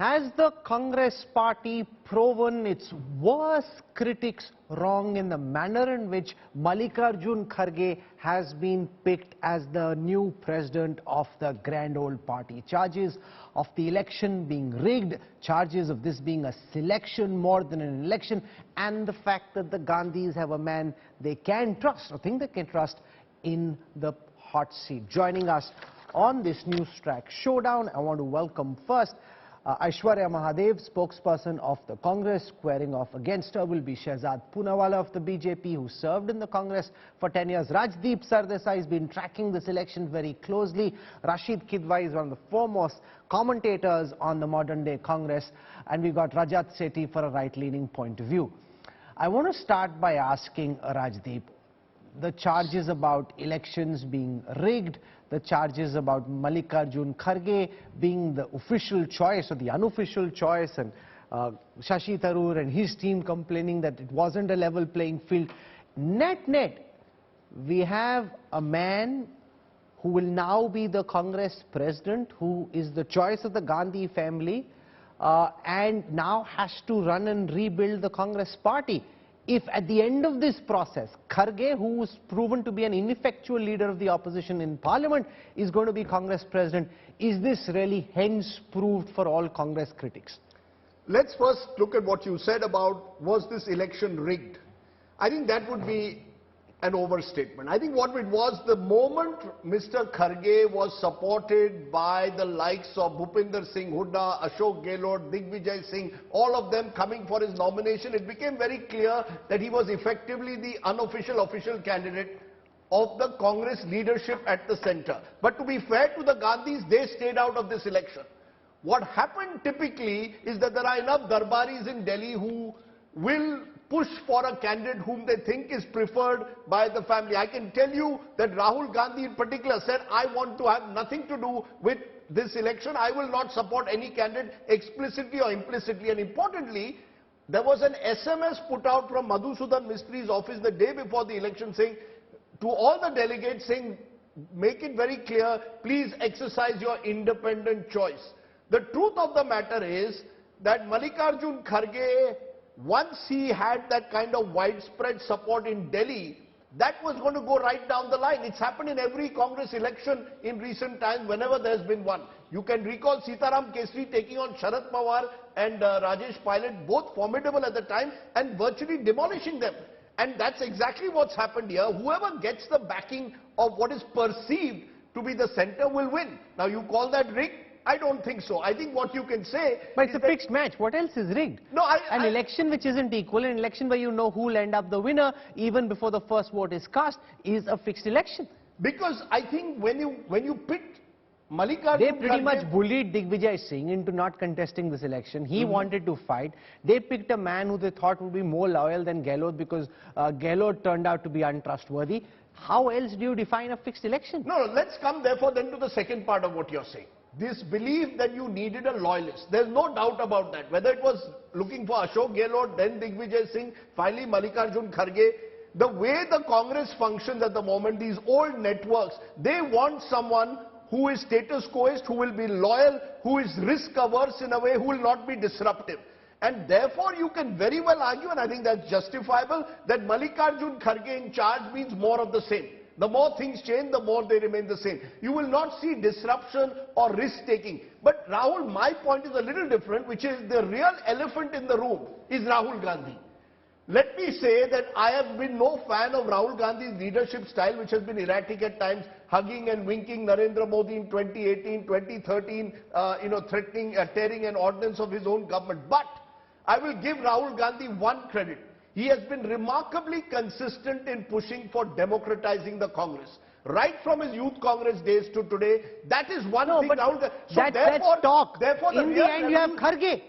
Has the Congress party proven its worst critics wrong in the manner in which Mallikarjun Kharge has been picked as the new president of the grand old party? Charges of the election being rigged, charges of this being a selection more than an election, and the fact that the Gandhis have a man they can trust, or think they can trust, in the hot seat. Joining us on this Newstrack showdown, I want to welcome first Aishwarya Mahadev, spokesperson of the Congress. Squaring off against her will be Shehzad Poonawala of the BJP, who served in the Congress for 10 years. Rajdeep Sardesai has been tracking this election very closely. Rashid Kidwai is one of the foremost commentators on the modern day Congress. And we've got Rajat Sethi for a right-leaning point of view. I want to start by asking Rajdeep, the charges about elections being rigged, the charges about Mallikarjun Kharge being the official choice or the unofficial choice, and Shashi Tharoor and his team complaining that it wasn't a level playing field. Net, we have a man who will now be the Congress president, who is the choice of the Gandhi family, and now has to run and rebuild the Congress party. If at the end of this process, Kharge, who was proven to be an ineffectual leader of the opposition in parliament, is going to be Congress president, is this really hence proved for all Congress critics? Let's first look at what you said about, was this election rigged? I think that would be an overstatement. I think what it was, the moment Mr. Kharge was supported by the likes of Bhupinder Singh Hooda, Ashok Gehlot, Digvijay Singh, all of them coming for his nomination, it became very clear that he was effectively the unofficial official candidate of the Congress leadership at the center. But to be fair to the Gandhis, they stayed out of this election. What happened typically is that there are enough darbaris in Delhi who will push for a candidate whom they think is preferred by the family. I can tell you that Rahul Gandhi in particular said, I want to have nothing to do with this election. I will not support any candidate explicitly or implicitly. And importantly, there was an SMS put out from Madhusudan Mistri's office the day before the election saying, to all the delegates saying, make it very clear, please exercise your independent choice. The truth of the matter is that Mallikarjun Kharge, once he had that kind of widespread support in Delhi, that was going to go right down the line. It's happened in every Congress election in recent times, whenever there's been one. You can recall Sitaram Kesri taking on Sharad Pawar and Rajesh Pilot, both formidable at the time, and virtually demolishing them. And that's exactly what's happened here. Whoever gets the backing of what is perceived to be the center will win. Now, you call that rigged? I don't think so. I think what you can say... But it's a fixed match. What else is rigged? No, an election which isn't equal, an election where you know who will end up the winner even before the first vote is cast, is a fixed election. Because I think when you picked Mallikarjun... They pretty much bullied Digvijay Singh into not contesting this election. He wanted to fight. They picked a man who they thought would be more loyal than Gehlot because Gehlot turned out to be untrustworthy. How else do you define a fixed election? No, let's come therefore then to the second part of what you're saying. This belief that you needed a loyalist. There's no doubt about that. Whether it was looking for Ashok Gehlot, then Digvijay Singh, finally Mallikarjun Kharge. The way the Congress functions at the moment, these old networks, they want someone who is status quoist, who will be loyal, who is risk averse in a way, who will not be disruptive. And therefore you can very well argue, and I think that's justifiable, that Mallikarjun Kharge in charge means more of the same. The more things change, the more they remain the same. You will not see disruption or risk-taking. But Rahul, my point is a little different, which is the real elephant in the room is Rahul Gandhi. Let me say that I have been no fan of Rahul Gandhi's leadership style, which has been erratic at times, hugging and winking Narendra Modi in 2018, 2013, threatening, tearing an ordinance of his own government. But I will give Rahul Gandhi one credit. He has been remarkably consistent in pushing for democratizing the Congress. Right from his youth Congress days to today, that is one thing. But that's talk. In the end, you have Kharge.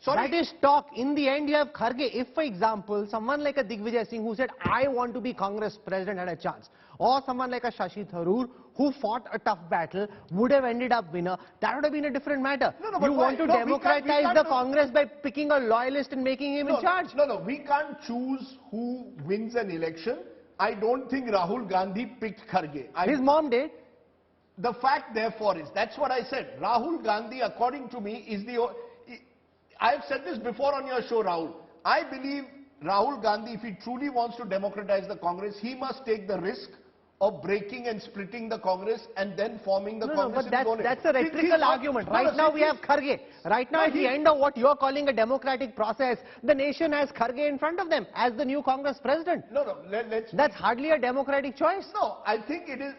That is talk. In the end, you have Kharge. If, for example, someone like a Digvijay Singh who said, I want to be Congress president had a chance, or someone like a Shashi Tharoor who fought a tough battle would have ended up winner, that would have been a different matter. You want to democratize the Congress by picking a loyalist and making him in charge. We can't choose who wins an election. I don't think Rahul Gandhi picked Kharge. His mom did. The fact, therefore, is, that's what I said. Rahul Gandhi, according to me, is I've said this before on your show, Rahul. I believe Rahul Gandhi, if he truly wants to democratize the Congress, he must take the risk of breaking and splitting the Congress and then forming the Congress. No, but that's a rhetorical argument. Right now we have Kharge. Right now at the end of what you're calling a democratic process, the nation has Kharge in front of them as the new Congress president. That's hardly a democratic choice. No, I think it is.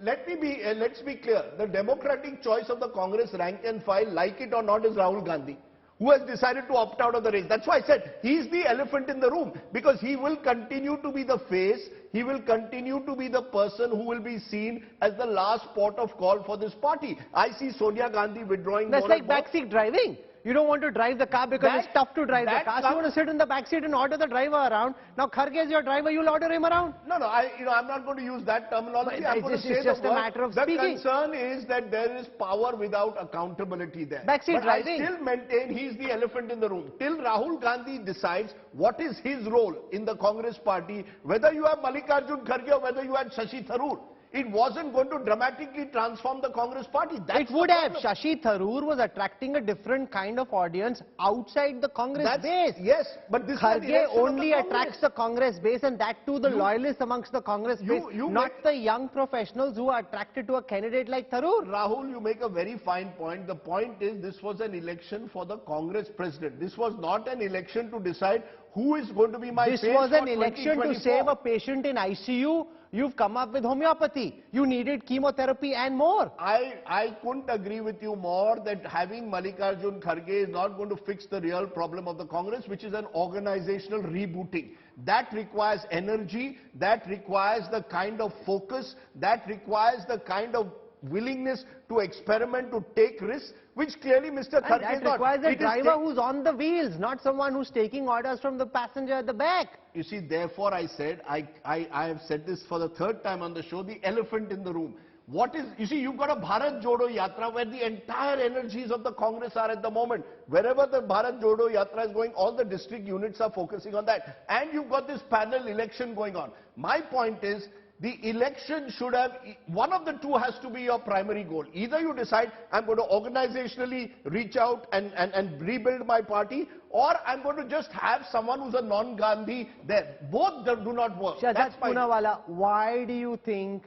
Let's be clear. The democratic choice of the Congress rank and file, like it or not, is Rahul Gandhi, who has decided to opt out of the race. That's why I said he's the elephant in the room, because he will continue to be the face, he will continue to be the person who will be seen as the last port of call for this party. I see Sonia Gandhi withdrawing. That's like backseat driving. You don't want to drive the car because it's tough to drive the car. So you want to sit in the backseat and order the driver around. Now Kharge is your driver, you'll order him around. No, I'm not going to use that terminology. I'm going to say it's just a matter of speaking. The concern is that there is power without accountability there. Backseat driving. I still maintain he's the elephant in the room. Till Rahul Gandhi decides what is his role in the Congress party, whether you have Mallikarjun Kharge or whether you had Shashi Tharoor, it wasn't going to dramatically transform the Congress party. It would have. Shashi Tharoor was attracting a different kind of audience outside the Congress base. Yes, but this Kharge only attracts the Congress base, and that too the loyalists amongst the Congress base, not the young professionals who are attracted to a candidate like Tharoor. Rahul, you make a very fine point. The point is this was an election for the Congress president. This was not an election to decide who is going to be my face. This was an election to save a patient in ICU. You've come up with homeopathy. You needed chemotherapy and more. I couldn't agree with you more that having Mallikarjun Kharge is not going to fix the real problem of the Congress, which is an organizational rebooting. That requires energy, that requires the kind of focus, that requires the kind of willingness to experiment, to take risks, which clearly Mr. Kharge is not. That requires a driver who's on the wheels, not someone who's taking orders from the passenger at the back. You see, therefore I said, I have said this for the third time on the show, the elephant in the room. You see, you've got a Bharat Jodo Yatra where the entire energies of the Congress are at the moment. Wherever the Bharat Jodo Yatra is going, all the district units are focusing on that. And you've got this panel election going on. My point is, the election should have, one of the two has to be your primary goal. Either you decide, I'm going to organizationally reach out and rebuild my party, or I'm going to just have someone who's a non-Gandhi there. Both do not work. Shahzad Poonawala, why do you think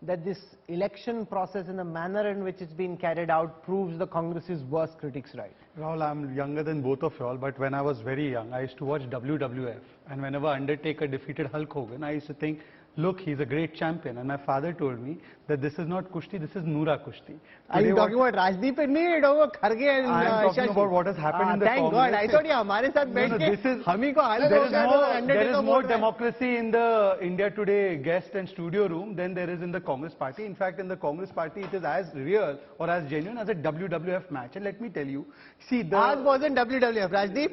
that this election process and the manner in which it's been carried out proves the Congress's worst critics right? Rahul, I'm younger than both of y'all, but when I was very young, I used to watch WWF. And whenever Undertaker defeated Hulk Hogan, I used to think, look, he's a great champion. And my father told me that this is not Kushti, this is Noora Kushti. Are you talking about Rajdeep and me? Kharge and I am talking about what has happened in the Congress. Thank God. I thought there is more democracy in the India Today guest and studio room than there is in the Congress party. In fact, in the Congress party, it is as real or as genuine as a WWF match. And let me tell you, see, the... Ours wasn't WWF, Rajdeep.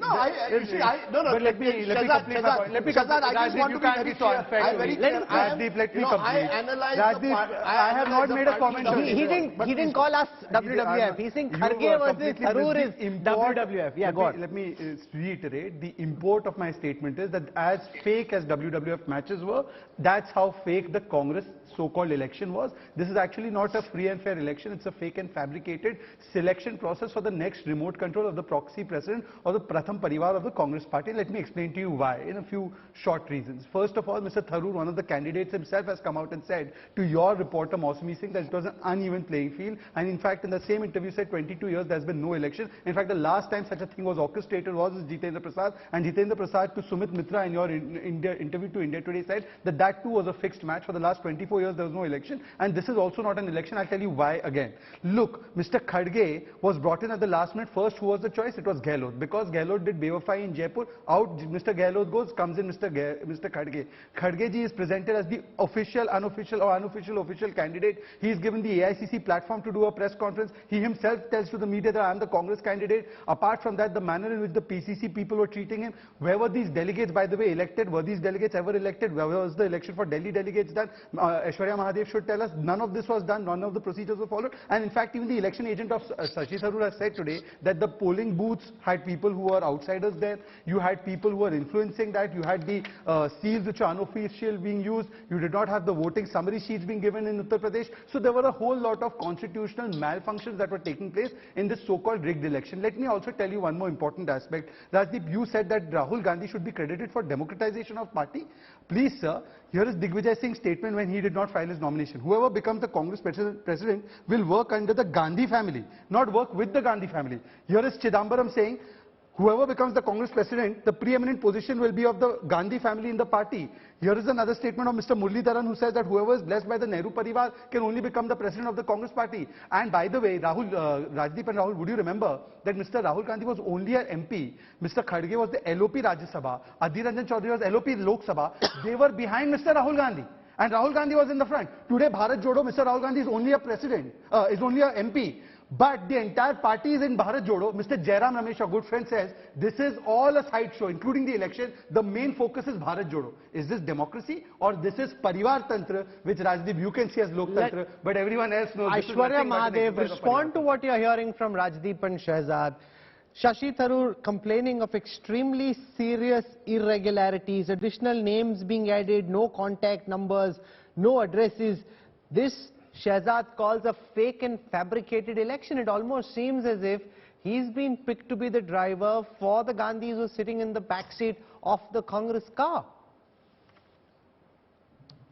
No, but let me complete my point. Let me complete. Rajdeep, you can't be so unfair to me. Rajdeep, let me complete. I have not made a comment. He didn't call us WWF. He's saying Kharge versus Tharoor is WWF. Yeah, go on. Let me reiterate. The import of my statement is that as fake as WWF matches were, that's how fake the Congress so-called election was. This is actually not a free and fair election. It's a fake and fabricated selection process for the next remote control of the proxy president or the Pratham Parivar of the Congress party. Let me explain to you why in a few short reasons. First of all, Mr. Tharoor, one of the candidates himself, has come out and said to your reporter Mausami Singh that it was an uneven playing field, and in fact in the same interview said 22 years there's been no election. In fact, the last time such a thing was orchestrated was Jitendra Prasad, and Jitendra Prasad to Sumit Mitra in your interview to India Today said that that too was a fixed match. For the last 24 years there was no election, and this is also not an election. I'll tell you why again. Look, Mr. Kharge was brought in at the last minute. First, who was the choice? It was Gehlot, because Gehlot did Bewafai in Jaipur. Out Mr. Gehlot goes, comes in Mr. Kharge. Kharge ji is presented as the official, unofficial or unofficial official candidate. He is given the AICC platform to do a press conference. He himself tells to the media that I am the Congress candidate. Apart from that, the manner in which the PCC people were treating him, where were these delegates, by the way, elected? Were these delegates ever elected? Where was the election for Delhi delegates done? Aishwarya Mahadev should tell us. None of this was done. None of the procedures were followed. And in fact, even the election agent of Shashi Tharoor has said today that the polling booths had people who were outsiders there. You had people who were influencing that. You had the seals which are unofficial being used. MCQs, you did not have the voting summary sheets being given in Uttar Pradesh. So there were a whole lot of constitutional malfunctions that were taking place in this so-called rigged election. Let me also tell you one more important aspect. Rajdeep, you said that Rahul Gandhi should be credited for democratization of party. Please, sir, here is Digvijay Singh's statement when he did not file his nomination. Whoever becomes the Congress president will work under the Gandhi family, not work with the Gandhi family. Here is Chidambaram saying, whoever becomes the Congress president, the preeminent position will be of the Gandhi family in the party. Here is another statement of Mr. Muralidharan, who says that whoever is blessed by the Nehru Parivar can only become the president of the Congress party. And by the way, Rajdeep and Rahul, would you remember that Mr. Rahul Gandhi was only an MP, Mr. Kharge was the LOP Rajya Sabha, Adhir Ranjan Chaudhary was LOP Lok Sabha. They were behind Mr. Rahul Gandhi. And Rahul Gandhi was in the front. Today, Bharat Jodo, Mr. Rahul Gandhi is only a president, is only a MP. But the entire party is in Bharat Jodo. Mr. Jairam Ramesh, our good friend, says this is all a sideshow, including the election. The main focus is Bharat Jodo. Is this democracy or this is Parivar Tantra, which Rajdeep you can see as Lok Tantra, but everyone else knows. Aishwarya Mahadev, respond to what you are hearing from Rajdeep and Shehzad. Shashi Tharoor complaining of extremely serious irregularities, additional names being added, no contact numbers, no addresses. This Shehzad calls a fake and fabricated election. It almost seems as if he's been picked to be the driver for the Gandhis who are sitting in the backseat of the Congress car.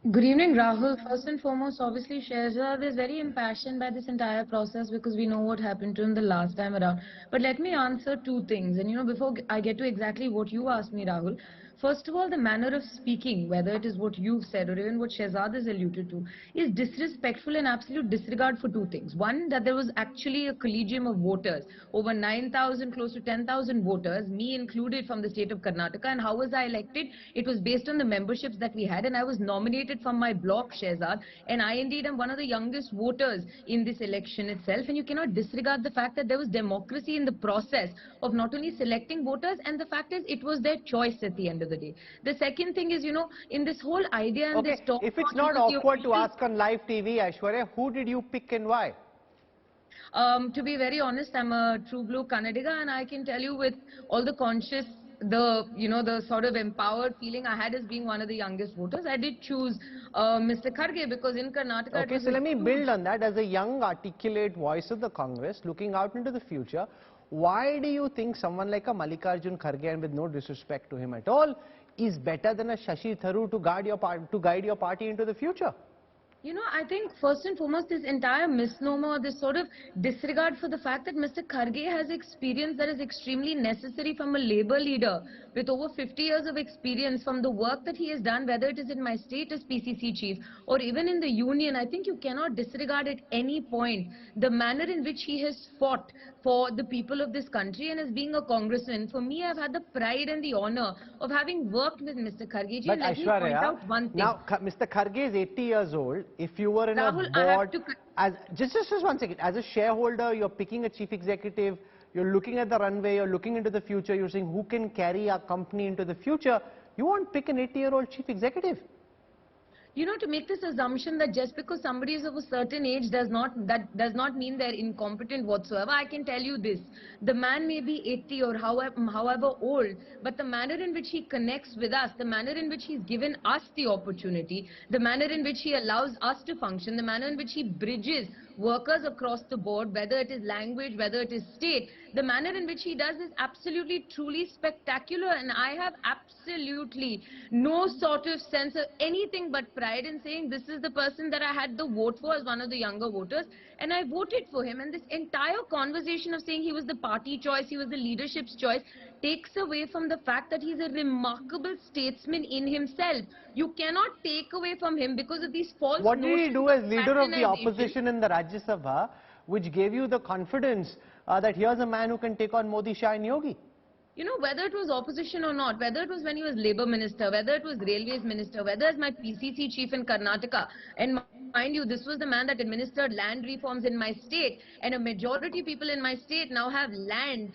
Good evening, Rahul. First and foremost, obviously, Shehzad is very impassioned by this entire process because we know what happened to him the last time around. But let me answer two things. And, before I get to exactly what you asked me, Rahul, first of all, the manner of speaking, whether it is what you've said or even what Shehzad has alluded to, is disrespectful and absolute disregard for two things. One, that there was actually a collegium of voters, over 9,000, close to 10,000 voters, me included, from the state of Karnataka. And how was I elected? It was based on the memberships that we had, and I was nominated from my block, Shehzad, and I indeed am one of the youngest voters in this election itself. And you cannot disregard the fact that there was democracy in the process of not only selecting voters, and the fact is it was their choice at the end of the day. The second thing is, in this whole idea and this talk... If it's not awkward to ask on live TV, Aishwarya, who did you pick and why? To be very honest, I'm a true blue Kannadiga, and I can tell you with all the conscious, the sort of empowered feeling I had as being one of the youngest voters, I did choose Mr. Kharge, because in Karnataka... Okay, so let me build on that. As a young, articulate voice of the Congress, looking out into the future, why do you think someone like a Mallikarjun Kharge, and with no disrespect to him at all, is better than a Shashi Tharoor to guide your party into the future? I think first and foremost, this entire misnomer, this sort of disregard for the fact that Mr. Kharge has experience that is extremely necessary from a labor leader with over 50 years of experience, from the work that he has done, whether it is in my state as PCC chief or even in the union. I think you cannot disregard at any point the manner in which he has fought for the people of this country. And as being a congressman, for me, I've had the pride and the honor of having worked with Mr. Kharge. But let me point out one thing. Now, Mr. Kharge is 80 years old. If you were in Rahul, a board, just 1 second, as a shareholder, you're picking a chief executive, you're looking at the runway, you're looking into the future, you're saying who can carry our company into the future, you won't pick an 80-year-old chief executive. To make this assumption that just because somebody is of a certain age does not mean they're incompetent whatsoever. I can tell you this: the man may be 80 or however old, but the manner in which he connects with us, the manner in which he's given us the opportunity, the manner in which he allows us to function, the manner in which he bridges workers across the board, whether it is language, whether it is state, the manner in which he does is absolutely, truly spectacular. And I have absolutely no sort of sense of anything but pride in saying this is the person that I had the vote for as one of the younger voters, and I voted for him. And this entire conversation of saying he was the party choice, he was the leadership's choice, takes away from the fact that he's a remarkable statesman in himself. You cannot take away from him because of these false What did he do as leader of the patronization. opposition in the Rajya Sabha, which gave you the confidence that here's a man who can take on Modi, Shah and Yogi? Whether it was opposition or not, whether it was when he was Labour Minister, whether it was Railways Minister, whether as my PCC chief in Karnataka, and mind you, this was the man that administered land reforms in my state, and a majority of people in my state now have land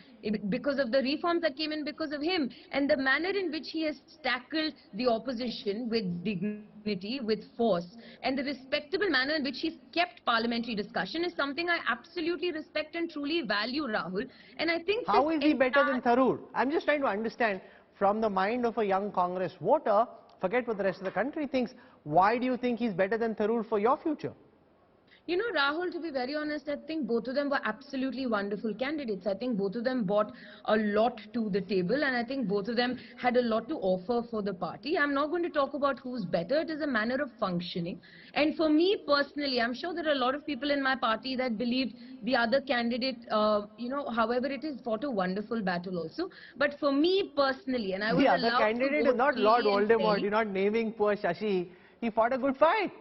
because of the reforms that came in because of him. And the manner in which he has tackled the opposition with dignity, with force, and the respectable manner in which he's kept parliamentary discussion is something I absolutely respect and truly value, Rahul. And I think... How is he better than Tharoor? I'm just trying to understand from the mind of a young Congress voter, forget what the rest of the country thinks. Why do you think he's better than Tharoor for your future? You know, Rahul, to be very honest, I think both of them were absolutely wonderful candidates. I think both of them brought a lot to the table, and I think both of them had a lot to offer for the party. I'm not going to talk about who's better. It is a manner of functioning. And for me personally, I'm sure there are a lot of people in my party that believed the other candidate, however it is, fought a wonderful battle also. But for me personally, and I was The other allowed candidate to is not vote Lord freely and Voldemort. fairly. You're not naming poor Shashi. He fought a good fight.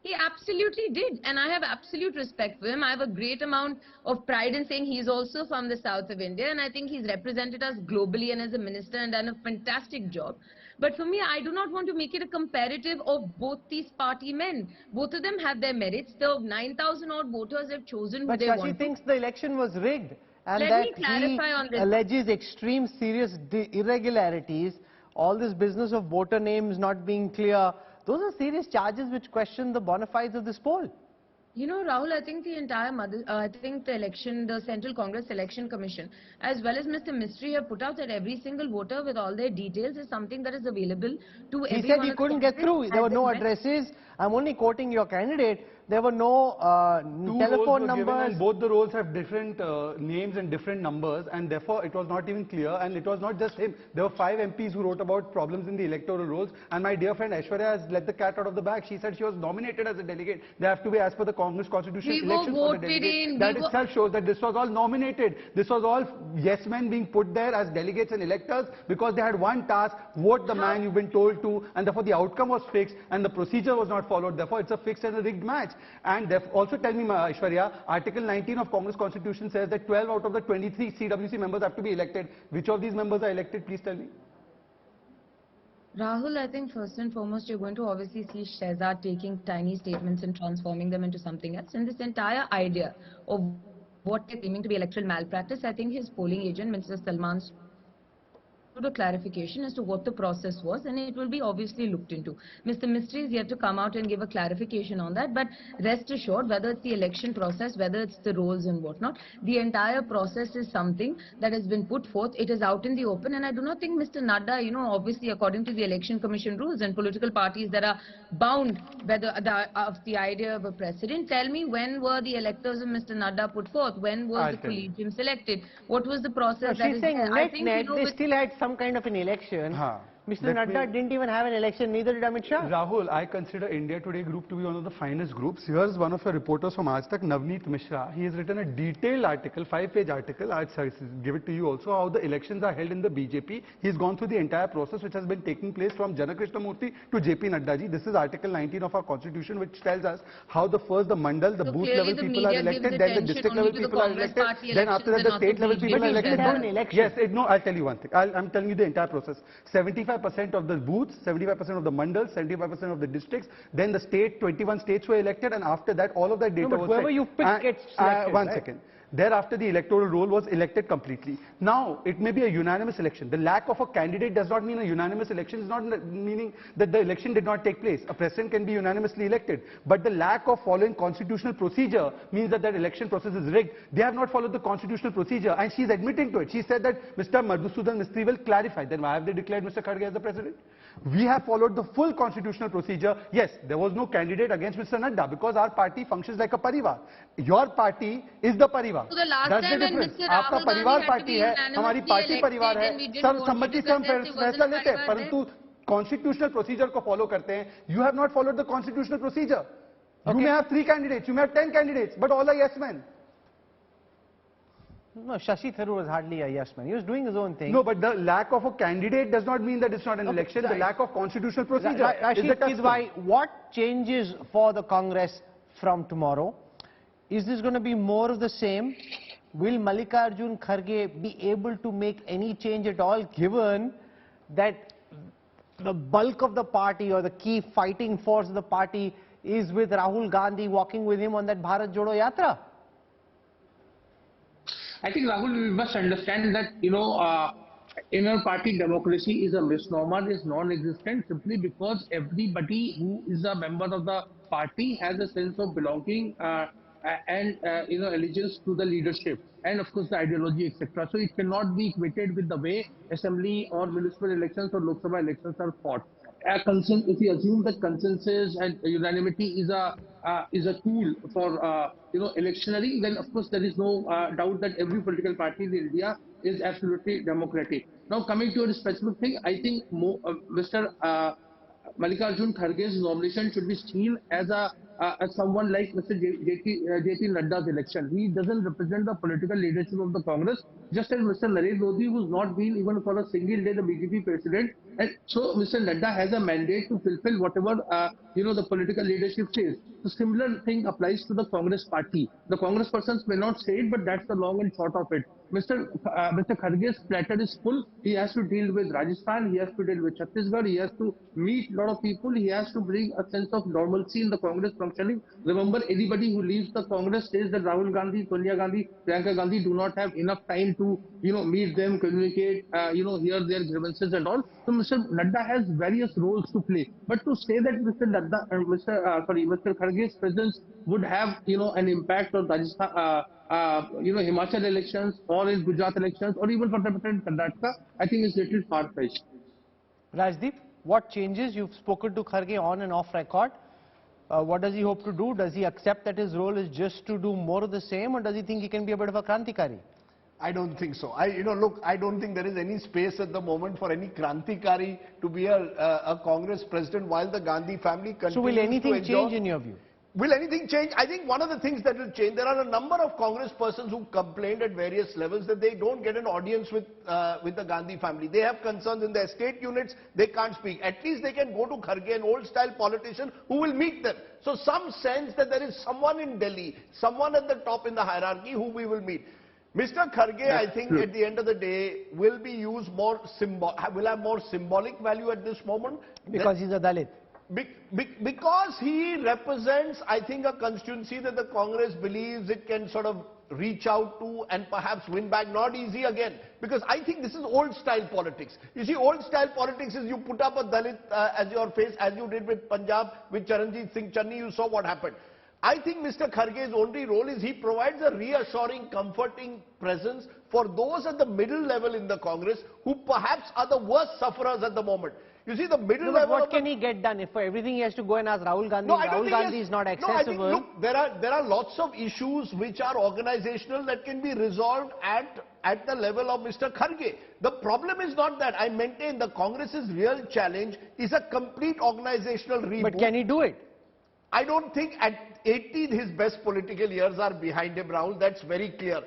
He absolutely did, and I have absolute respect for him. I have a great amount of pride in saying he's also from the south of India, and I think he's represented us globally and as a minister and done a fantastic job. But for me, I do not want to make it a comparative of both these party men. Both of them have their merits. The 9,000 odd voters have chosen who But they Shashi want to. thinks the election was rigged, and Let that me clarify on he this. alleges extreme serious irregularities, all this business of voter names not being clear. Those are serious charges which question the bona fides of this poll. You know, Rahul, I think the entire the Central Congress Election Commission, as well as Mr. Mistry, have put out that every single voter with all their details is something that is available to He every said one he of the couldn't get candidates through. There were as no and when. addresses. I'm only quoting your candidate. There were no Two telephone roles were given, numbers. and both the roles have different names and different numbers, and therefore it was not even clear. And it was not just him. There were 5 MPs who wrote about problems in the electoral rolls. And my dear friend Aishwarya has let the cat out of the bag. She said she was nominated as a delegate. They have to be as per the Congress constitution. We were Elections for the voted delegate. in, That we were- itself shows that this was all nominated. This was all yes men being put there as delegates and electors because they had one task: vote the man you've been told to, and therefore the outcome was fixed and the procedure was not followed. Therefore it's a fixed and a rigged match. And therefore, also tell me, Aishwarya, Article 19 of Congress Constitution says that 12 out of the 23 CWC members have to be elected. Which of these members are elected? Please tell me. Rahul, I think first and foremost, you're going to obviously see Shehzad taking tiny statements and transforming them into something else. And this entire idea of what they're claiming to be electoral malpractice, I think his polling agent, Mr. Salman, a clarification as to what the process was, and it will be obviously looked into. Mr. Mistry is yet to come out and give a clarification on that, but rest assured, whether it's the election process, whether it's the rolls and whatnot, the entire process is something that has been put forth. It is out in the open, and I do not think Mr. Nadda, obviously according to the election commission rules and political parties that are bound by the idea of a precedent, tell me, when were the electors of Mr. Nadda put forth? When was the collegium selected? What was the process? No, she's saying net, they with still had some kind of an election. Mr. Let Nadda me- didn't even have an election, neither did Amit Shah. Rahul, I consider India Today group to be one of the finest groups. Here's one of your reporters from Aaj Tak, Navneet Mishra. He has written a detailed article, 5-page article. I'll give it to you also, how the elections are held in the BJP. He's gone through the entire process which has been taking place from Jana Krishnamurthy to JP Nadda ji. This is Article 19 of our constitution, which tells us how the mandal, the So booth clearly level the people are media gives elected, then the attention district only level to the people are Congress elected, party then after that elections the and state not level the people are BJP. But it elected. had an election. Yes, no, I'll tell you one thing. I'm telling you the entire process. 75% of the booths, 75% of the mandals, 75% of the districts, then the state, 21 states were elected, and after that all of that data but was whoever set. you pick gets selected, One right? second. Thereafter, the electoral roll was elected completely. Now, it may be a unanimous election. The lack of a candidate does not mean a unanimous election. It's not meaning that the election did not take place. A president can be unanimously elected. But the lack of following constitutional procedure means that that election process is rigged. They have not followed the constitutional procedure, and she's admitting to it. She said that Mr. Madhusudan Mistry will clarify. Then why have they declared Mr. Kharge as the president? We have followed the full constitutional procedure. Yes, there was no candidate against Mr. Nadda because our party functions like a parivar. Your party is the parivar. So the last That's time the when difference. Mr. आपका Rahul Gandhi परिवार had to party be है, unanimously हमारी party elected परिवार है, and we didn't serve want to सम्मति से because हम there wasn't फैसला a लेते हैं, परिवार परंतु constitutional procedure को follow करते हैं. You have not followed the constitutional procedure. You may have 3 candidates, you may have 10 candidates, but all are yes men. No, Shashi Tharoor was hardly a yes man. He was doing his own thing. No, but the lack of a candidate does not mean that it's not an election. The lack of constitutional procedure is the Rashid touchstone. Kidwai, what changes for the Congress from tomorrow? Is this going to be more of the same? Will Mallikarjun Kharge be able to make any change at all, given that the bulk of the party or the key fighting force of the party is with Rahul Gandhi walking with him on that Bharat Jodo Yatra? I think, Rahul, we must understand that, inner party democracy is a misnomer, is non-existent simply because everybody who is a member of the party has a sense of belonging and, allegiance to the leadership and, of course, the ideology, etc. So it cannot be equated with the way assembly or municipal elections or Lok Sabha elections are fought. if we assume that consensus and unanimity is a tool for electioneering, then of course there is no doubt that every political party in India is absolutely democratic. Now coming to a specific thing, I think Mr. Mallikarjun Kharge's nomination should be seen as someone like Mr. JP Nadda's election. He doesn't represent the political leadership of the Congress, just as Mr. Narendra Modi, who's not been even for a single day the BJP president. And so Mr. Nadda has a mandate to fulfill whatever the political leadership says. The similar thing applies to the Congress party. The Congress persons may not say it, but that's the long and short of it. Mr. Kharge's platter is full. He has to deal with Rajasthan. He has to deal with Chhattisgarh. He has to meet a lot of people. He has to bring a sense of normalcy in the Congress functioning. Remember, anybody who leaves the Congress says that Rahul Gandhi, Sonia Gandhi, Priyanka Gandhi do not have enough time to, meet them, communicate, hear their grievances and all. So Mr. Nadda has various roles to play. But to say that Mr. Nadda, Mr. Kharge's presence would have, an impact on Rajasthan, Himachal elections or in Gujarat elections or even for the in Karnataka, I think is a little far-fetched. Rajdeep, what changes? You've spoken to Kharge on and off record. What does he hope to do? Does he accept that his role is just to do more of the same, or does he think he can be a bit of a krantikari? I don't think so. Look, I don't think there is any space at the moment for any krantikari to be a Congress president while the Gandhi family continues to enjoy. So will anything change in your view? Will anything change? I think one of the things that will change, there are a number of Congress persons who complained at various levels that they don't get an audience with the Gandhi family. They have concerns in their state units, they can't speak. At least they can go to Kharge, an old-style politician who will meet them. So some sense that there is someone in Delhi, someone at the top in the hierarchy who we will meet. Mr. Kharge, I think at the end of the day, will be used more will have more symbolic value at this moment. Because he's a Dalit. Because he represents, I think, a constituency that the Congress believes it can sort of reach out to and perhaps win back. Not easy again, because I think this is old-style politics. You see, old-style politics is you put up a Dalit as your face, as you did with Punjab, with Charanjit Singh Channi, you saw what happened. I think Mr. Kharge's only role is he provides a reassuring, comforting presence for those at the middle level in the Congress who perhaps are the worst sufferers at the moment. You see, the middle level. What can he get done? If for everything he has to go and ask Rahul Gandhi, Rahul Gandhi is not accessible. No, I think, look, there are lots of issues which are organizational that can be resolved at the level of Mr. Kharge. The problem is not that. I maintain the Congress's real challenge is a complete organizational reboot. But can he do it? I don't think at 80 his best political years are behind him, Rahul. That's very clear.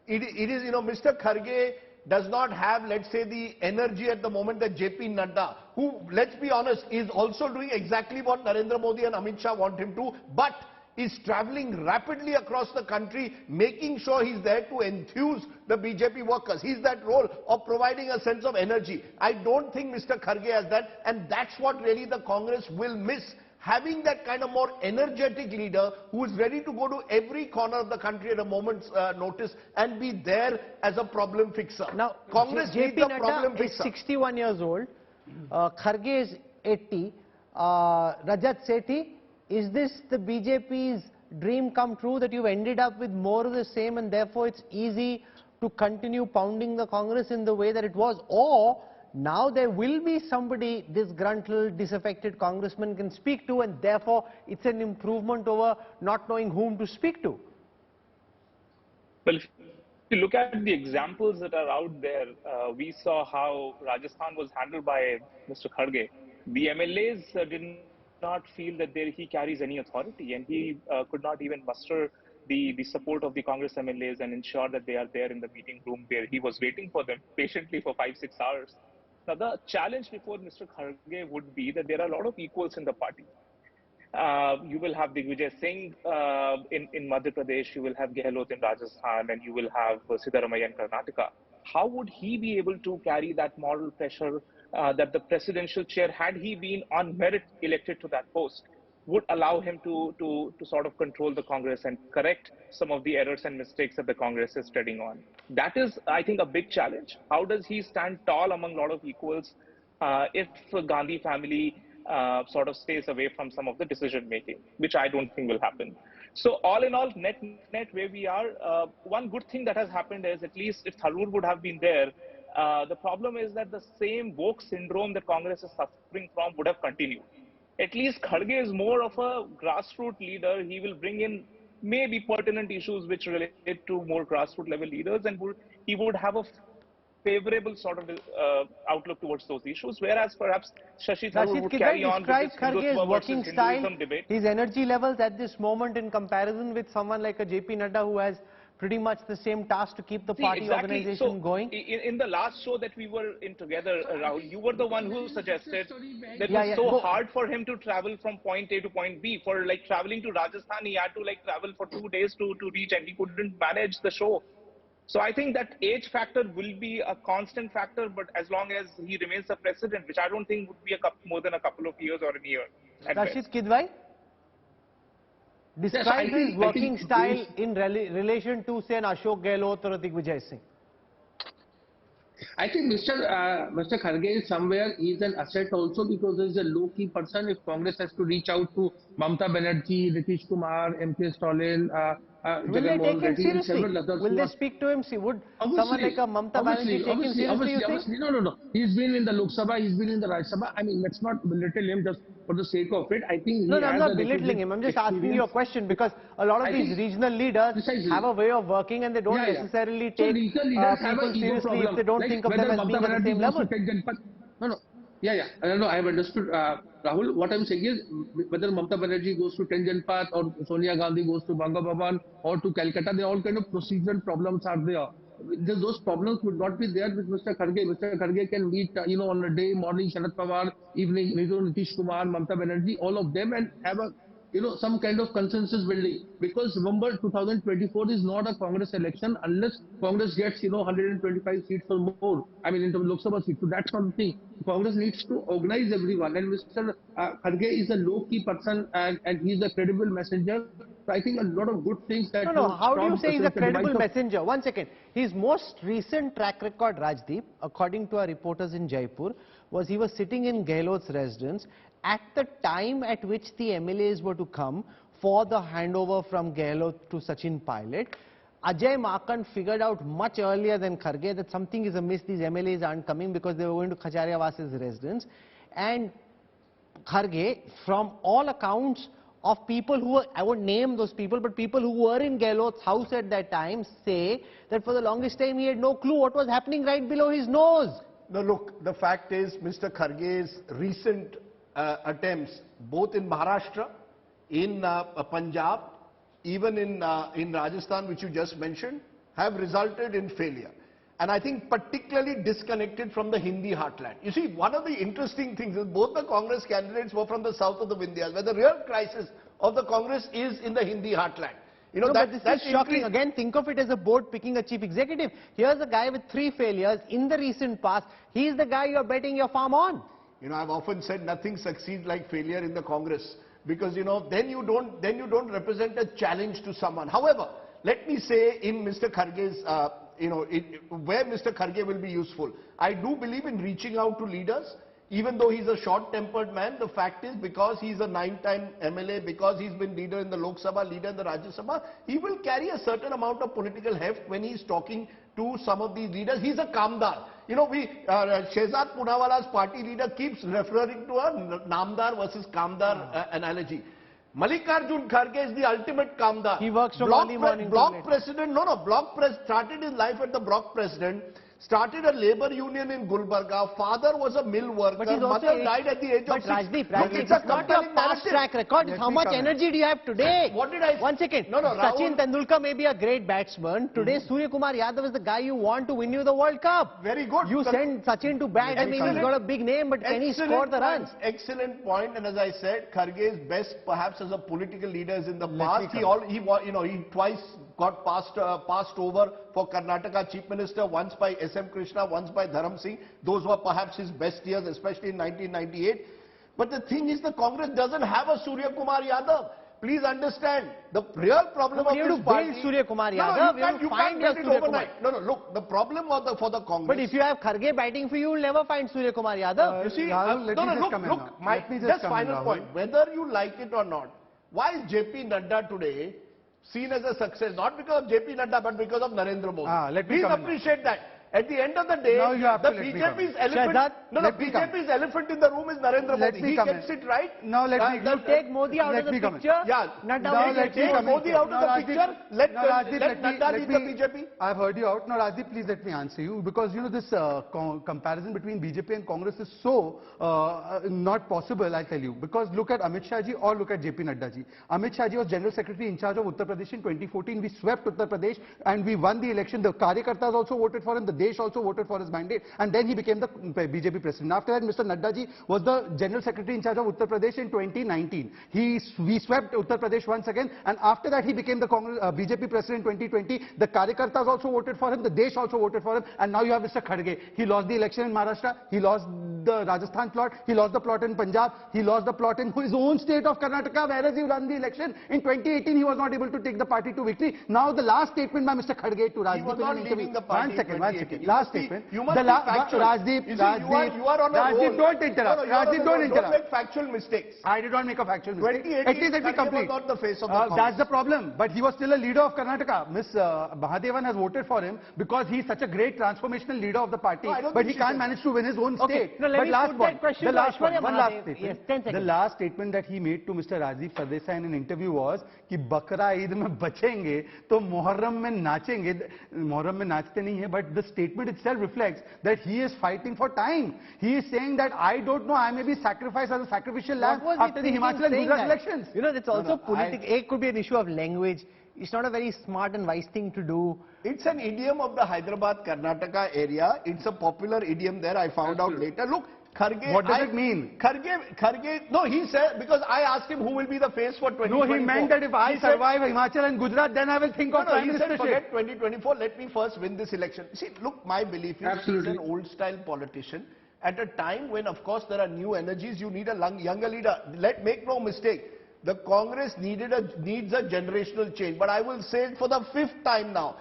It is, Mr. Kharge does not have, let's say, the energy at the moment that JP Nadda, who, let's be honest, is also doing exactly what Narendra Modi and Amit Shah want him to, but is traveling rapidly across the country, making sure he's there to enthuse the BJP workers. He's that role of providing a sense of energy. I don't think Mr. Kharge has that, and that's what really the Congress will miss. Having that kind of more energetic leader who is ready to go to every corner of the country at a moment's notice and be there as a problem fixer. Now, Congress needs a problem fixer. Is 61 years old, Kharge is 80, Rajat Sethi, is this the BJP's dream come true that you've ended up with more of the same and therefore it's easy to continue pounding the Congress in the way that it was? Or now there will be somebody disgruntled, disaffected congressman can speak to, and therefore it's an improvement over not knowing whom to speak to? Well, if you look at the examples that are out there, we saw how Rajasthan was handled by Mr. Kharge. The MLAs did not feel that he carries any authority, and he could not even muster the support of the Congress MLAs and ensure that they are there in the meeting room where he was waiting for them patiently for 5-6 hours. Now, the challenge before Mr. Kharge would be that there are a lot of equals in the party. You will have Digvijay Singh in Madhya Pradesh, you will have Gehlot in Rajasthan, and you will have Siddaramaiah in Karnataka. How would he be able to carry that moral pressure that the presidential chair, had he been on merit elected to that post, would allow him to sort of control the Congress and correct some of the errors and mistakes that the Congress is treading on? That is, I think, a big challenge. How does he stand tall among a lot of equals if the Gandhi family sort of stays away from some of the decision making, which I don't think will happen. So all in all, net where we are, one good thing that has happened is, at least if Tharoor would have been there, the problem is that the same woke syndrome that Congress is suffering from would have continued. At least Kharge is more of a grassroots leader. He will bring in maybe pertinent issues which relate to more grassroots level leaders, and he would have a favorable sort of outlook towards those issues, whereas perhaps Shashi Tharoor would carry on with this Kharge's Hindutva working versus style, Hinduism debate. his energy levels at this moment in comparison with someone like a JP Nadda who has pretty much the same task to keep the party organization going? In the last show that we were in together, Rahul, you were the one who suggested that it was so hard for him to travel from point A to point B. For like traveling to Rajasthan, he had to like travel for 2 days to reach, and he couldn't manage the show. So I think that age factor will be a constant factor, but as long as he remains the president, which I don't think would be more than a couple of years or a year. Rashid Kidwai? Describe his working style in relation to, say, an Ashok Gehlot or a Digvijay Singh. I think Mr. Kharge is somewhere is an asset also, because he is a low-key person. If Congress has to reach out to Mamata Banerjee, Nitish Kumar, M.K. Stalin, will they take him seriously? Will they speak to him? Would someone like a Mamata Banerjee take him seriously, you think? No. He's been in the Lok Sabha, he's been in the Rajya Sabha. I mean, let's not belittle him just for the sake of it. I think No, I'm not belittling him. I'm just asking you a question, because a lot of these regional leaders have a way of working and they don't necessarily take people seriously if they don't think of them as being at the same level. No, I have understood. Rahul, what I'm saying is, whether Mamata Banerjee goes to 10 Janpath or Sonia Gandhi goes to Banga Bhavan or to Calcutta, they all kind of procedural problems are there. Those problems would not be there with Mr. Kharge. Mr. Kharge can meet, on a day, morning Sharad Pawar, evening Nitish Kumar, Mamata Banerjee, all of them, and have a some kind of consensus building, because November 2024 is not a Congress election unless Congress gets 125 seats or more. I mean, in terms of Lok Sabha seats. So that's one thing. Congress needs to organize everyone, and Mr. Kharge is a low-key person, and he's a credible messenger. So I think a lot of good things that... No, how do you say he's a credible messenger? One second. His most recent track record, Rajdeep, according to our reporters in Jaipur, was he was sitting in Gehlot's residence at the time at which the MLAs were to come for the handover from Gehlot to Sachin Pilot. Ajay Makand figured out much earlier than Kharge that something is amiss, these MLAs aren't coming, because they were going to Khacharia Vas's residence. And Kharge, from all accounts of people who were, I won't name those people, but people who were in Gehlot's house at that time say that for the longest time he had no clue what was happening right below his nose. No, look, the fact is Mr. Kharge's recent attempts, both in Maharashtra, in Punjab, even in Rajasthan, which you just mentioned, have resulted in failure. And I think particularly disconnected from the Hindi heartland. You see, one of the interesting things is both the Congress candidates were from the south of the Vindhyas, where the real crisis of the Congress is in the Hindi heartland. But this is shocking. Again, think of it as a board picking a chief executive. Here's a guy with 3 failures in the recent past. He's the guy you're betting your farm on. I've often said nothing succeeds like failure in the Congress, because, then you don't represent a challenge to someone. However, let me say in Mr. Kharge's, where Mr. Kharge will be useful. I do believe in reaching out to leaders, even though he's a short-tempered man. The fact is, because he's a 9-time MLA, because he's been leader in the Lok Sabha, leader in the Rajya Sabha, he will carry a certain amount of political heft when he's talking to some of these leaders. He's a kamdar. Shehzad Poonawala's party leader keeps referring to a namdar versus kamdar analogy. Mallikarjun Kharge is the ultimate kamdar. He works from early morning. Block president, started his life at the block president. Started a labor union in Gulbarga. Father was a mill worker. Mother died at the age of 6. Rajdeep, it's not your past track record. It's how much energy do you have today? What did I say? One second. Sachin Tendulkar may be a great batsman. Today, Surya Kumar Yadav is the guy you want to win you the World Cup. Very good. You send Sachin to bat. I mean, he's got a big name, but can he score the runs? Excellent point. And as I said, Kharge is best perhaps as a political leader in the past. He twice got passed over for Karnataka Chief Minister, once by S.M. Krishna, once by Dharam Singh. Those were perhaps his best years, especially in 1998. But the thing is, the Congress doesn't have a Surya Kumar Yadav. Please understand, the real problem of this party... build Surya Kumar Yadav, you can't get it overnight. Look, the problem for the Congress... But if you have Kharge batting for you, you'll never find Surya Kumar Yadav. You see, just final point. Whether you like it or not, why is JP Nadda today seen as a success? Not because of JP Nadda, but because of Narendra Modi. Let me Please appreciate that. At the end of the day, Now you have the to let me BJP's comment. elephant, Shahzad, no, the let me comment. BJP's elephant in the room is Narendra Let Modi. me He comment. gets it right. Now let me You take Modi out of let the me comment. picture. Yeah. Nadda Now will let take me Take comment. Modi out of Now, the Rajdeep, picture. Let Nadda lead the BJP. I've heard you out. Now, Rajdeep, please let me answer you, because you know this comparison between BJP and Congress is so not possible. I'll tell you, because look at Amit Shah ji or look at JP Nadda ji. Amit Shah ji was General Secretary in charge of Uttar Pradesh in 2014. We swept Uttar Pradesh and we won the election. The Karyakartas also voted for him. The Desh also voted for his mandate, and then he became the BJP president. After that, Mr. Nadda ji was the General Secretary in charge of Uttar Pradesh in 2019. We swept Uttar Pradesh once again, and after that he became the BJP president in 2020. The Karyakartas also voted for him. The Desh also voted for him, and now you have Mr. Kharge. He lost the election in Maharashtra. He lost the Rajasthan plot. He lost the plot in Punjab. He lost the plot in his own state of Karnataka, whereas he won the election in 2018. He was not able to take the party to victory. Now the last statement by Mr. Kharge to Rajdeep. He was not leaving the party. One second. Last statement. You must be factual. Rajdeep, You are on a Rajdeep, roll. don't interrupt. No, you are on Rajdeep, a don't roll. interrupt. Don't make factual mistakes. I did not make a factual mistake. 2018, At least let me Kharge complete. was not the face of the Congress. That's the problem. But he was still a leader of Karnataka. Ms. Mahadevan has voted for him because he's such a great transformational leader of the party. No, I don't but think he she can't said manage to win his own Okay. state. No, let but me last put one. that question The to last one. Aishwarya One last Mahadev. statement. Yes, 10 seconds. The last statement that he made to Mr. Rajiv Sardesai in an interview was कि बकरा ईद में बचेंगे तो मुहर्रम में नाचेंगे. मुहर्रम में नाचते नहीं है, but the statement itself reflects that he is fighting for time. He is saying that I don't know, I may be sacrificed as a sacrificial lamb What was he after the thinking Himachal and saying Gujarat that? elections. You know, that's also No, political. It could be an issue of language. It's not a very smart and wise thing to do. It's an idiom of the Hyderabad, Karnataka area. It's a popular idiom there. I found out later. Look, Kharge. What does it mean? Kharge. No, he said, because I asked him who will be the face for 2024. No, he meant that if I He said, survive Himachal and Gujarat, then I will think of no, Prime he said, Ministership. forget 2024. Let me first win this election. See, look, my belief is he's an old-style politician. At a time when, of course, there are new energies, you need a younger leader. Make no mistake. The Congress needs a generational change. But I will say it for the 5th time now.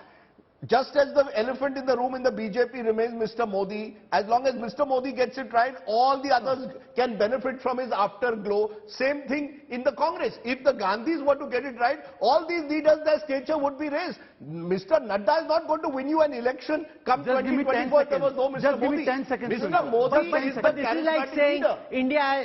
Just as the elephant in the room in the BJP remains Mr. Modi, as long as Mr. Modi gets it right, all the others can benefit from his afterglow. Same thing in the Congress. If the Gandhis were to get it right, all these leaders, their stature would be raised. Mr. Nadda is not going to win you an election come Just give me 10 2024 if there was no Mr. Just give Modi. me 10 seconds. Mr. Modi is the But this is like charismatic saying leader.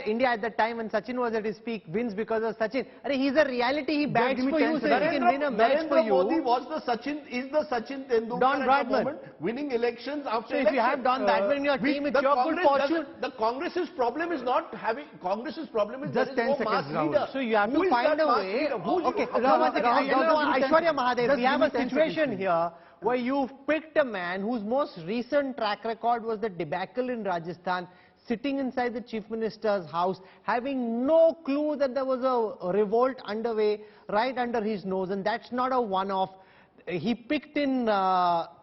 India at the time when Sachin was at his peak wins because of Sachin. He's a reality. He bats give me for 10 you, so he can win a match for Narendra Modi you. was the Sachin, is the Sachin Tendulkar Don at Bradman. the moment, winning elections after So if election. you have Don Bradman in your team, it's the your good Congress fortune. The Congress's problem is not having, Congress's problem is Just there is 10 no mass seconds, Rahul. leader. So you have Who to is find that a mass way. leader? Who Okay, you- Aishwarya Mahadev, Just we have give a me 10 situation seconds, here where you've picked a man whose most recent track record was the debacle in Rajasthan, sitting inside the Chief Minister's house, having no clue that there was a revolt underway right under his nose, and that's not a one-off. He picked in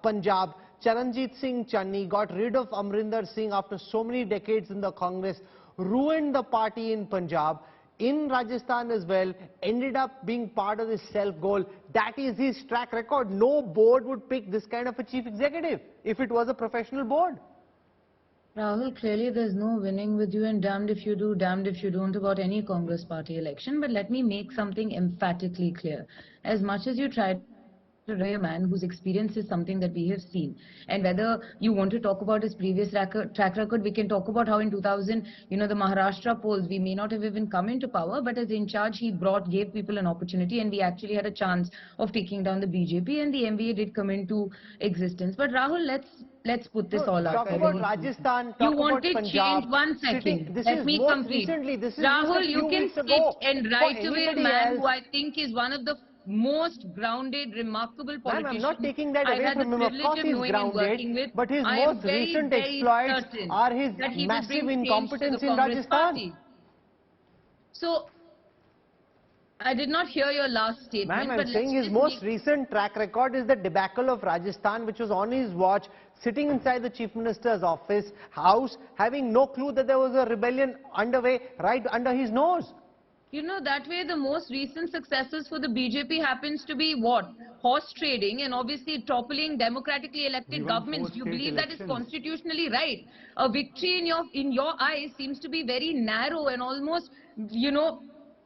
Punjab, Charanjit Singh Channi, got rid of Amrinder Singh after so many decades in the Congress, ruined the party in Punjab, in Rajasthan as well, ended up being part of this self-goal. That is his track record. No board would pick this kind of a chief executive if it was a professional board. Rahul, clearly there's no winning with you, and damned if you do, damned if you don't about any Congress party election. But let me make something emphatically clear. As much as you try to a man whose experience is something that we have seen, and whether you want to talk about his previous track record, we can talk about how in 2000, the Maharashtra polls, we may not have even come into power, but as in charge, he gave people an opportunity, and we actually had a chance of taking down the BJP, and the MVA did come into existence. But Rahul, let's put this all out. Talk about Rajasthan, talk You about wanted Punjab. change. One second. This Let is me most complete. recently. This is just a Rahul, few you can weeks sit ago. and For write away a anybody man else- who I think is one of the most grounded, remarkable politicians. I'm not taking that I've away had the from him. Of privilege course of he's knowing and working grounded, with. but his I am most very, recent very exploits certain are his that he will massive bring change to the incompetence in Congress Rajasthan. party. So, I did not hear your last statement. Ma'am, but I'm saying let's his just most recent track record is the debacle of Rajasthan, which was on his watch, sitting inside the Chief Minister's house, having no clue that there was a rebellion underway right under his nose. That way the most recent successes for the BJP happens to be what? Horse trading and obviously toppling democratically elected governments. Do you believe that is constitutionally right? A victory in your eyes seems to be very narrow and almost,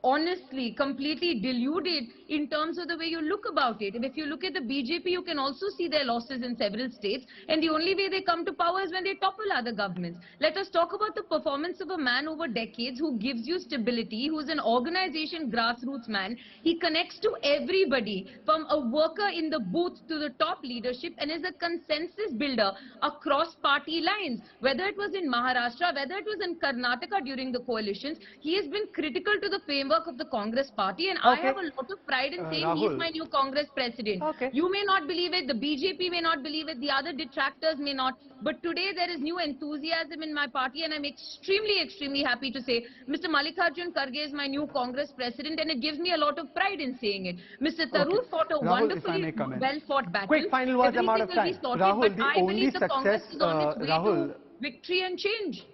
honestly completely deluded in terms of the way you look about it. If you look at the BJP, you can also see their losses in several states, and the only way they come to power is when they topple other governments. Let us talk about the performance of a man over decades who gives you stability, who's an organization grassroots man. He connects to everybody from a worker in the booth to the top leadership and is a consensus builder across party lines. Whether it was in Maharashtra, whether it was in Karnataka during the coalitions, he has been critical to the framework of the Congress party, and I have a lot of pride in saying he's my new Congress president. You may not believe it, the BJP may not believe it, the other detractors may not, but today there is new enthusiasm in my party, and I'm extremely happy to say Mr. Mallikarjun Kharge is my new Congress president, and it gives me a lot of pride in saying it. Mr. Tharoor fought a Rahul, wonderfully well-fought battle. Quick final words, I'm out of time. Rahul, but I believe the Congress is on its way to victory and change.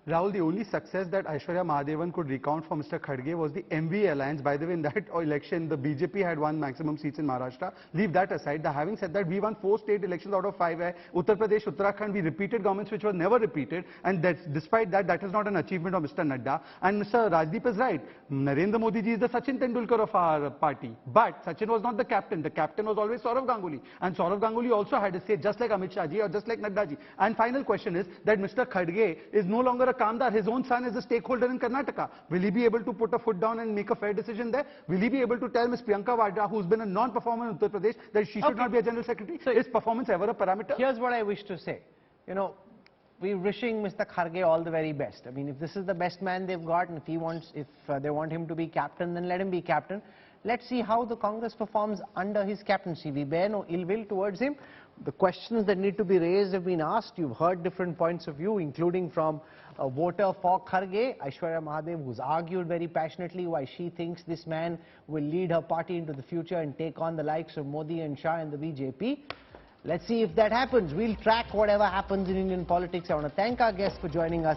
Rahul, the only success that Aishwarya Mahadevan could recount for Mr. Kharge was the MV alliance. By the way, in that election, the BJP had won maximum seats in Maharashtra. Leave that aside. Having said that, we won 4 state elections out of 5. Uttar Pradesh, Uttarakhand, we repeated governments which were never repeated. And despite that, that is not an achievement of Mr. Nadda. And Mr. Rajdeep is right. Narendra Modi ji is the Sachin Tendulkar of our party. But Sachin was not the captain. The captain was always Saurav Ganguly. And Saurav Ganguly also had a say, just like Amit Shah ji or just like Nadda ji. And final question is that Mr. Kharge is no longer a Kamdar. His own son is a stakeholder in Karnataka. Will he be able to put a foot down and make a fair decision there? Will he be able to tell Ms. Priyanka Vadra, who's been a non-performer in Uttar Pradesh, that she should not be a general secretary? So is performance ever a parameter? Here's what I wish to say. You know, we're wishing Mr. Kharge all the very best. I mean, if this is the best man they've got, and if they want him to be captain, then let him be captain. Let's see how the Congress performs under his captaincy. We bear no ill will towards him. The questions that need to be raised have been asked. You've heard different points of view, including from a voter for Kharge, Aishwarya Mahadev, who's argued very passionately why she thinks this man will lead her party into the future and take on the likes of Modi and Shah and the BJP. Let's see if that happens. We'll track whatever happens in Indian politics. I want to thank our guests for joining us.